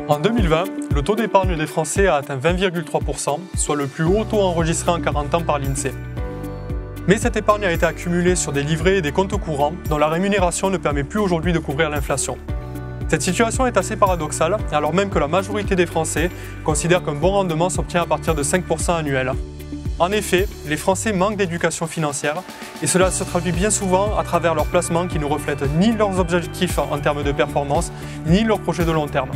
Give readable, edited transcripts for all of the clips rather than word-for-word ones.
En 2020, le taux d'épargne des Français a atteint 20,3%, soit le plus haut taux enregistré en 40 ans par l'INSEE. Mais cette épargne a été accumulée sur des livrets et des comptes courants dont la rémunération ne permet plus aujourd'hui de couvrir l'inflation. Cette situation est assez paradoxale, alors même que la majorité des Français considèrent qu'un bon rendement s'obtient à partir de 5% annuel. En effet, les Français manquent d'éducation financière et cela se traduit bien souvent à travers leurs placements qui ne reflètent ni leurs objectifs en termes de performance, ni leurs projets de long terme.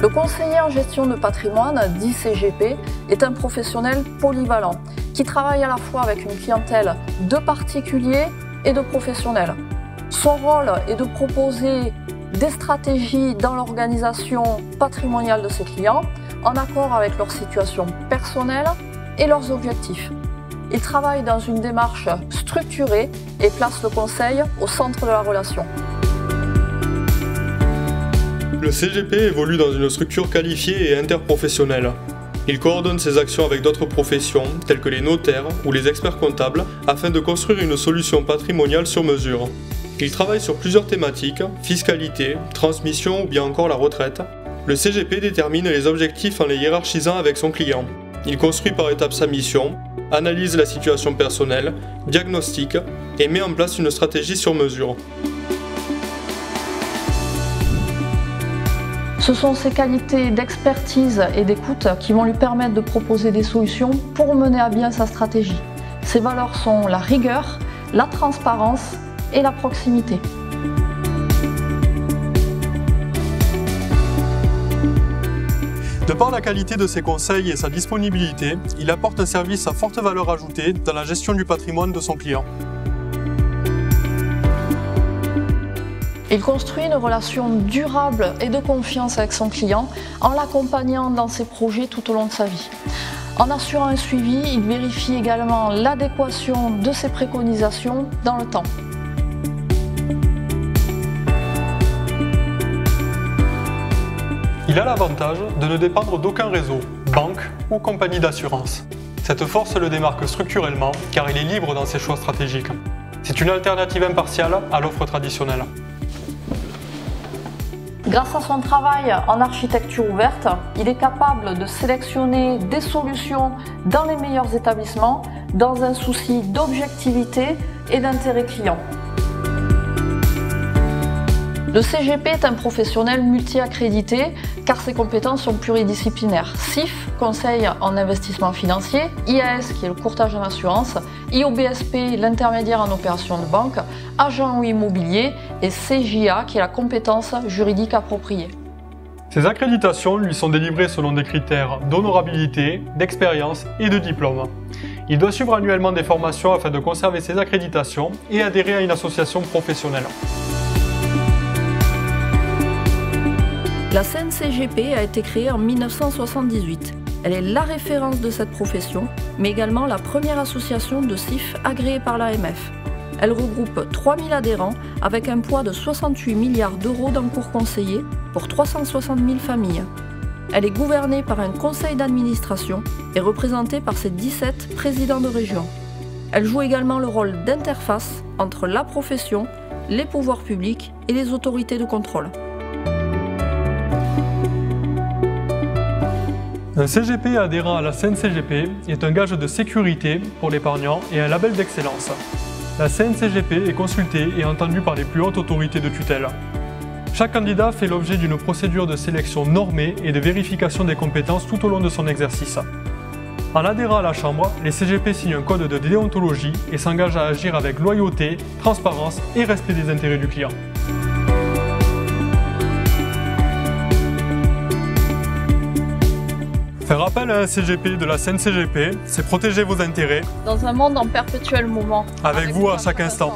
Le conseiller en gestion de patrimoine, dit CGP, est un professionnel polyvalent qui travaille à la fois avec une clientèle de particuliers et de professionnels. Son rôle est de proposer des stratégies dans l'organisation patrimoniale de ses clients en accord avec leur situation personnelle et leurs objectifs. Il travaille dans une démarche structurée et place le conseil au centre de la relation. Le CGP évolue dans une structure qualifiée et interprofessionnelle. Il coordonne ses actions avec d'autres professions, telles que les notaires ou les experts comptables, afin de construire une solution patrimoniale sur mesure. Il travaille sur plusieurs thématiques, fiscalité, transmission ou bien encore la retraite. Le CGP détermine les objectifs en les hiérarchisant avec son client. Il construit par étapes sa mission, analyse la situation personnelle, diagnostique et met en place une stratégie sur mesure. Ce sont ces qualités d'expertise et d'écoute qui vont lui permettre de proposer des solutions pour mener à bien sa stratégie. Ces valeurs sont la rigueur, la transparence et la proximité. De par la qualité de ses conseils et sa disponibilité, il apporte un service à forte valeur ajoutée dans la gestion du patrimoine de son client. Il construit une relation durable et de confiance avec son client en l'accompagnant dans ses projets tout au long de sa vie. En assurant un suivi, il vérifie également l'adéquation de ses préconisations dans le temps. Il a l'avantage de ne dépendre d'aucun réseau, banque ou compagnie d'assurance. Cette force le démarque structurellement car il est libre dans ses choix stratégiques. C'est une alternative impartiale à l'offre traditionnelle. Grâce à son travail en architecture ouverte, il est capable de sélectionner des solutions dans les meilleurs établissements dans un souci d'objectivité et d'intérêt client. Le CGP est un professionnel multi-accrédité car ses compétences sont pluridisciplinaires. CIF, conseil en investissement financier, IAS qui est le courtage en assurance, IOBSP, l'intermédiaire en opération de banque, agent immobilier et CJA qui est la compétence juridique appropriée. Ces accréditations lui sont délivrées selon des critères d'honorabilité, d'expérience et de diplôme. Il doit suivre annuellement des formations afin de conserver ses accréditations et adhérer à une association professionnelle. La CNCGP a été créée en 1978. Elle est la référence de cette profession, mais également la première association de CIF agréée par l'AMF. Elle regroupe 3000 adhérents avec un poids de 68 milliards d'euros d'encours conseillés pour 360 000 familles. Elle est gouvernée par un conseil d'administration et représentée par ses 17 présidents de région. Elle joue également le rôle d'interface entre la profession, les pouvoirs publics et les autorités de contrôle. Un CGP adhérent à la CNCGP est un gage de sécurité pour l'épargnant et un label d'excellence. La CNCGP est consultée et entendue par les plus hautes autorités de tutelle. Chaque candidat fait l'objet d'une procédure de sélection normée et de vérification des compétences tout au long de son exercice. En adhérant à la Chambre, les CGP signent un code de déontologie et s'engagent à agir avec loyauté, transparence et respect des intérêts du client. Faire appel à un CGP de la CNCGP, c'est protéger vos intérêts dans un monde en perpétuel mouvement. avec vous à chaque instant.